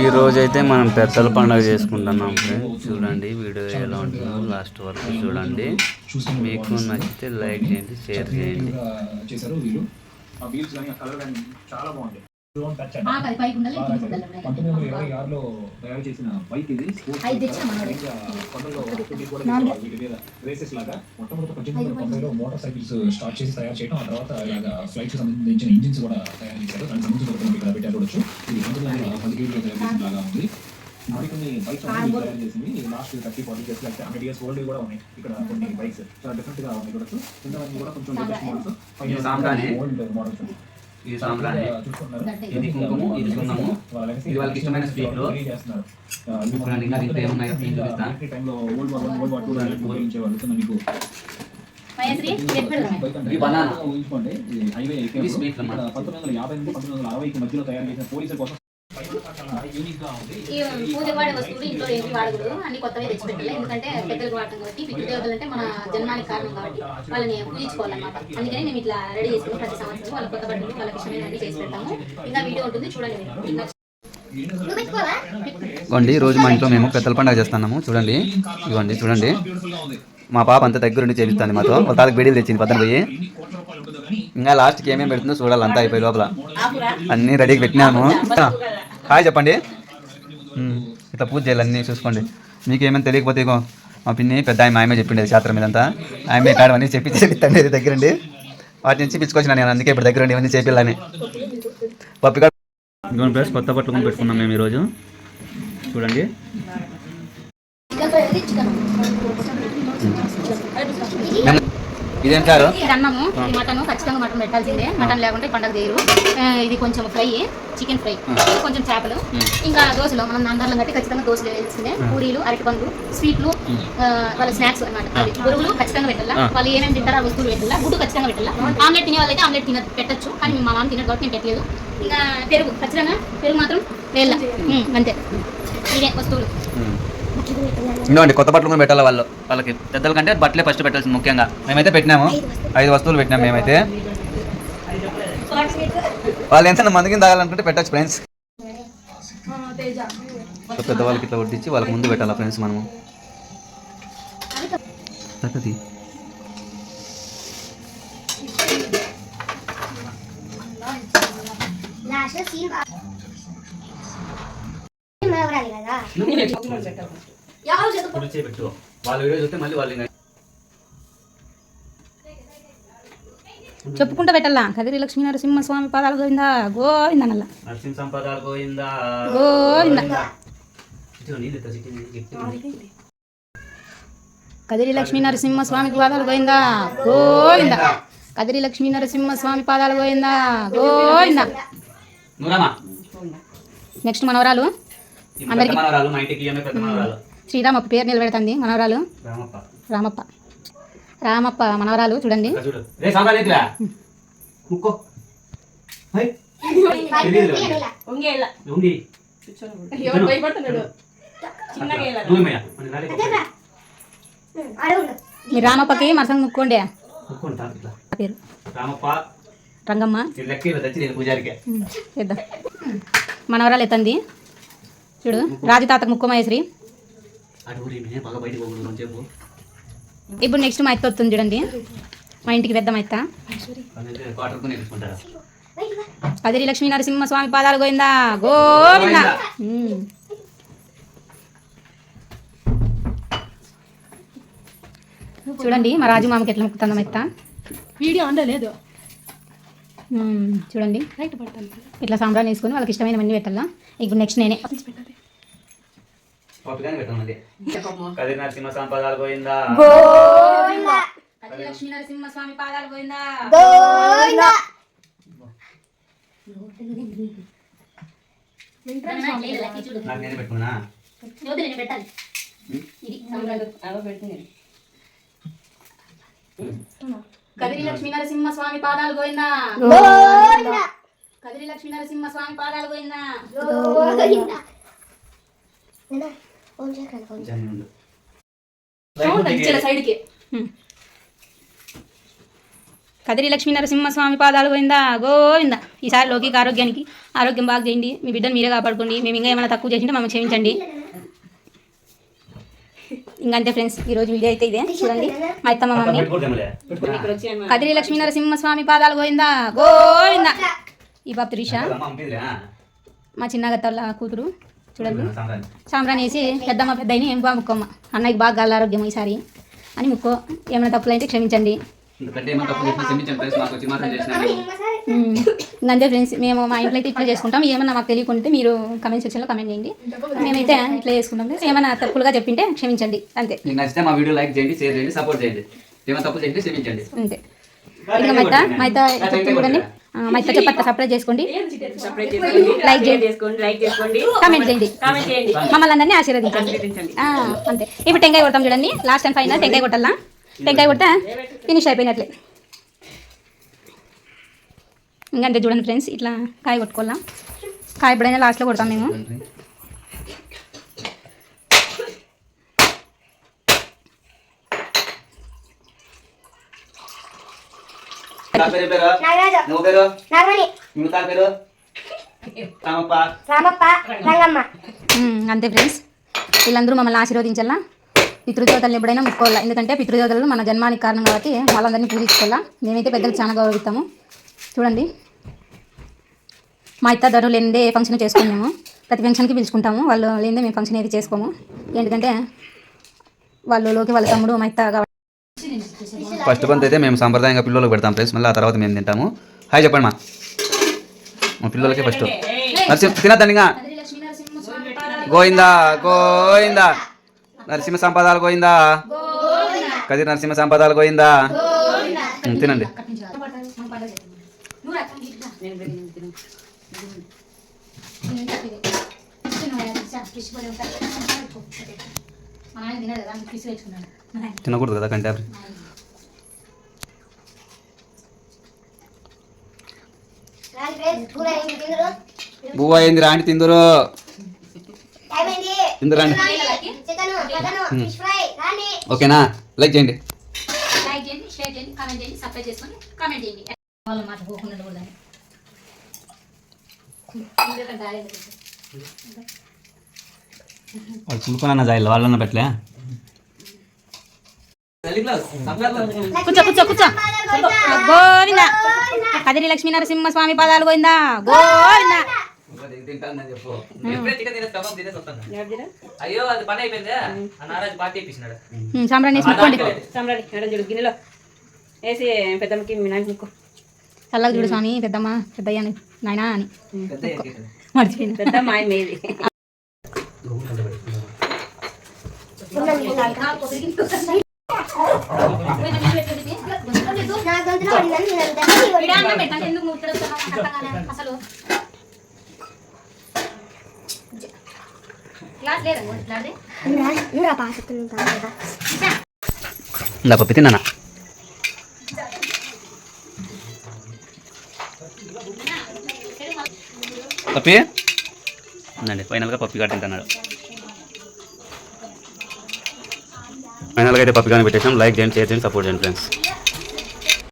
ఈ రోజైతే మనం పెద్దల పండుగ చేసుకుంటున్నాం ఫ్రెండ్స్. చూడండి వీడియో ఎలా ఉంటుందో లాస్ట్ వరకు చూడండి. మీకు నచ్చితే లైక్ చేయండి, షేర్ చేయండి. మోటార్ సైకిల్స్ స్టార్ట్ చేసి తయారు చేయడం, ఆ తర్వాత ఫ్లైట్స్ సంబంధించిన ఇంజిన్స్ కూడా తయారు చేశారు. దానికి సంబంధించిన ఇక్కడ పెట్టారు చూడొచ్చు. ఇది 10 తయారు లాగా ఉంది. మరికొన్ని బైక్స్ తయారు చేసింది last 30-40 years like 100 years old కూడా ఉన్నాయి. ఇక్కడ కొన్ని బైక్స్ చాలా డిఫరెంట్ గా ఉన్నాయి చూడొచ్చు. కిందవన్నీ కూడా కొంచెం లేటెస్ట్ మోడల్స్, ఓల్డ్ మోడల్స్. ఇది సాంబ్రాణి, ఇది కుంకుమ, ఇది సున్నము, ఇది వాళ్ళకి ఇష్టమైన స్వీట్లు. చూడండి ఇంకా దీంట్లో ఏమున్నాయో నేను చూపిస్తాను. ఇది బనానా, ఇది స్వీట్ అన్నమాట. 1950-1960 మధ్యలో తయారు చేసిన పోలీసుల కోసం పూజ వాడే వస్తువులు ఇంట్లో ఏంటి వాడకూడదు, అన్ని కొత్తవి తెచ్చిపెట్టాలి. ఎందుకంటే పెద్దలకు వాడటం కాబట్టి పితృదేవతలు అంటే మన జన్మానికి కారణం కాబట్టి వాళ్ళని పూజించుకోవాలన్నమాట. అందుకని మేము ఇట్లా రెడీ చేసుకుని ప్రతి సంవత్సరం వాళ్ళ కొత్త బట్టలు వాళ్ళకి ఇష్టమైనవి చేసి పెడతాము. ఇంకా వీడియో ఉంటుంది చూడండి. ఇవ్వండి రోజు మా ఇంట్లో మేము పెద్దల పండుగ చేస్తున్నాము. చూడండి ఇవ్వండి, చూడండి మా పాప అంతా దగ్గరుండి చేపిస్తుంది మాతో. వాళ్ళ తాలకు బీడీలు తెచ్చింది పక్కన పోయి. ఇంకా లాస్ట్కి ఏమేమి పెడుతుందో చూడాలి. అంతా అయిపోయి లోపల అన్నీ రెడీకి పెట్టినాము. హాయ్ చెప్పండి. ఇట్లా పూజ చేయాలి, అన్నీ చూసుకోండి. మీకు ఏమైనా తెలియకపోతే ఇగో మా పిన్ని పెద్ద ఆమె చెప్పిండేది శాస్త్రం మీదంతా. ఆమె కాడ అన్నీ చెప్పి చేపిస్తండి దగ్గరండి. వాటి నుంచి పిచ్చుకొచ్చిన నేను, అందుకే ఇప్పుడు దగ్గర ఇవన్నీ చేపిల్లని. పప్పు ఇంకొన్ని ప్లేస్ కొత్త బట్టలు కొని పెట్టుకున్నాం మేము ఈరోజు. చూడండి ఇదేం సార్? అన్నము, మటన్ ఖచ్చితంగా మటన్ పెట్టాల్సిందే. మటన్ లేకుంటే పండగ చేయరు. ఇది కొంచెం ఫ్రై, చికెన్ ఫ్రై, కొంచెం చేపలు, ఇంకా దోశలు. మనం నందర్లం కట్టి ఖచ్చితంగా దోశలు వేయాల్సిందే. పూరీలు, అరటిపండ్లు, స్వీట్లు, వాళ్ళ స్నాక్స్ అన్నమాట. అది బొరుగులు ఖచ్చితంగా పెట్టాలా. వాళ్ళు ఏమేమి తింటారో ఆ వస్తువులు పెట్టాలా. గుడ్డు ఖచ్చితంగా పెట్టాలా. ఆమ్లెట్ తినే వాళ్ళైతే ఆమ్లెట్ పెట్టచ్చు, కానీ మా మామ తినడు కాబట్టి నేను పెట్టలేదు. ఇంకా పెరుగు ఖచ్చితంగా, పెరుగు మాత్రం వేయాల, అంతే. ఇదే వస్తువులు. ఇంకోండి కొత్త బట్టలు కూడా పెట్టాలి వాళ్ళకి. పెద్దల కంటే బట్టలే ఫస్ట్ పెట్టాల్సింది ముఖ్యంగా. మేమైతే పెట్టినాము 5 వస్తువులు పెట్టినాము మేమైతే. వాళ్ళు ఎంత మందికి తాగాలనుకుంటే పెట్టచ్చు ఫ్రెండ్స్. పెద్దవాళ్ళకి ఇట్లా వడ్డించి వాళ్ళకి ముందు పెట్టాలా ఫ్రెండ్స్ మనము. చెప్పుకుంటూ పెట్టాలా. కదిరి లక్ష్మీ నరసింహస్వామి పాదాలు గోవిందా గోవింద నల్ల గోవింద. కదిరి లక్ష్మీ నరసింహస్వామి పాదాలు గోవిందా గోవింద. కదిరి లక్ష్మీ నరసింహస్వామి పాదాలు గోవిందా గోవింద. నెక్స్ట్ మనవరాలు అందరికి శ్రీరామప్ప పేరు నిలబెడుతుంది. మనవరాలు రామప్ప మనవరాలు. చూడండి మీరు రామప్పకి మరసంగా ముక్కోండి. పేరు రంగమ్మ. మనవరాలు ఎత్తంది చూడు. రాజు తాతకు ముక్కమహేశ్వరి. ఇప్పుడు నెక్స్ట్ మా ఎత్త వస్తుంది చూడండి. మా ఇంటికి పెద్ద మా ఎత్త. కదిరి లక్ష్మీ నరసింహస్వామి పాదాలు గోవిందా గోవింద. చూడండి మా రాజు మామకి ఎట్లా ముక్కుతుందా మా ఎత్త. వీడియో అందలేదు చూడండి. ఇట్లా సాంబ్రాన్ని వేసుకొని వాళ్ళకి ఇష్టమైనవన్నీ పెట్టాలా. ఇప్పుడు నెక్స్ట్ నేనే. కదిరి నరసింహస్వామి పాదాలు గోవిందా. కదిరి లక్ష్మీ నరసింహస్వామి పాదాలు గోవిందా. నేను పెట్టుకున్నా. కదిరి లక్ష్మీ నరసింహస్వామి పాదాలు గోవిందా. కదిరి లక్ష్మీ నరసింహస్వామి పాదాలు గోవిందా. కదిరి లక్ష్మీ నరసింహస్వామి పాదాలు గోవిందా గోవింద. ఈసారి లౌకిక ఆరోగ్యం బాగా చేయండి. మీ బిడ్డను మీరే కాపాడుకోండి. మేము ఇంకా ఏమైనా తక్కువ చేసింటే మమ్మల్ని క్షమించండి. ఇంకంతే ఫ్రెండ్స్, ఈరోజు వీడియో అయితే ఇదే. చూడండి మా అత్తమ్మ మమ్మీ కదిరి లక్ష్మీ నరసింహస్వామి పాదాలు గోవిందా గోవిందా. ఈ బాబు త్రిష మా చిన్నగత్తళ్ళ కూతురు. చూడండి సాంబ్రాన్ని వేసి పెద్దమ్మ పెద్దయిని ఏం బా ముక్కమ్మ అన్నయ్యకి బాగా గాలి ఆరోగ్యం ఈసారి అని ముక్కో. ఏమైనా తప్పులు అయితే క్షమించండి. ఇంకంతే ఫ్రెండ్స్, మేము మా ఇంట్లో అయితే ఇట్లా చేసుకుంటాం. ఏమన్నా మాకు తెలియకుంటే మీరు కమెంట్ సెక్షన్లో కమెంట్ చేయండి. మేమైతే ఇట్లా చేసుకుంటాం. ఏమైనా తప్పులుగా చెప్పింటే క్షమించండి అంతే. నచ్చితే మా వీడియో లైక్ చేయండి, షేర్ చేయండి, సపోర్ట్ చేయండి. ఏమైనా తప్పులు చేయండి క్షమించండి అంతే. ఇంకా మైత చూడండి, మైత చెప్పట్లా సబ్స్క్రైబ్ చేసుకోండి, లైక్ చేసుకోండి, కామెంట్ చేయండి, మమ్మల్ని అందరినీ ఆశీర్వదించండి. అంతే. ఇప్పుడు టెంకాయ కొడతాం చూడండి, లాస్ట్ అండ్ ఫైనల్ టెంకాయ కొట్టాలా. టెంకాయ కొడితే ఫినిష్ అయిపోయినట్లే. ఇంకంతే చూడండి ఫ్రెండ్స్, ఇట్లా కాయ కొట్టుకోవాలా. కాయ ఎప్పుడైనా లాస్ట్లో కొడతాం మేము. అంతే ఫ్రెండ్స్, వీళ్ళందరూ మమ్మల్ని ఆశీర్వదించాలా. పితృదేవతలను ఎప్పుడైనా ముక్కోవాలా. ఎందుకంటే పితృదేవతలు మన జన్మానికి కారణం కాబట్టి వాళ్ళందరినీ పూజించుకోవాలా. మేమైతే పెద్దలు చాలా గౌరవిస్తాము. చూడండి మా ఇత్త ధరలు లేనిదే ఏ ఫంక్షన్ చేసుకోము. మేము ప్రతి ఫంక్షన్కి పిలుచుకుంటాము. వాళ్ళు లేనిదే మేము ఫంక్షన్ ఏది చేసుకోము. ఎందుకంటే వాళ్ళలోకి వాళ్ళ తమ్ముడు మా ఇత్త కాబట్టి. ఫస్ట్ పంత్ అయితే మేము సాంప్రదాయంగా పిల్లలకు పెడతాం ఫ్రెండ్స్, మళ్ళీ ఆ తర్వాత మేము తింటాము. హాయ్ చెప్పండి మా పిల్లలకి ఫస్ట్ తినద్దండిగా. గోయిందా గోయిందా నరసింహ సంపదాలు గోయిందా, కదిరి నరసింహ సంపదాలు గోయిందా. తినండి. తినకూడదు కదా కంటే. బువ్వ ఏంది రాండి తిందురు తిందురండి. ఓకేనా? లైక్ చేయండి, షేర్ చేయండి, కామెంట్ చేయండి, సబ్స్క్రైబ్ చేసుకొని కామెంట్ చేయండి. వాళ్ళ మాట పోకుండా కూడా వాళ్ళు చూసుకున్నా జాయిల్ వాళ్ళన్న పెట్టలే. కూర్చో కూర్చో కూర్చో. గోవిందా కదిరి లక్ష్మీ నరసింహ స్వామి పాదాలు గోవిందా గోవిందా. సాంబ్రాన్ని గిన్నెలో వేసి పెద్దమ్మకి నాయకు చల్లగా చూడు స్వామి, పెద్దమ్మ పెద్దయ్య నాయనా అని మర్చిపోయింది. పెద్దమ్మ ఆయన మీది. అసలు పప్పి తిన్నా పప్పి అండి. ఫైనల్గా పప్పి గారు తింటున్నాడు. ఫైనల్గా అయితే పప్పి కానీ పెట్టేసాం. లైక్ చేయండి, షేర్ చేయండి, సపోర్ట్ చేయండి ఫ్రెండ్స్.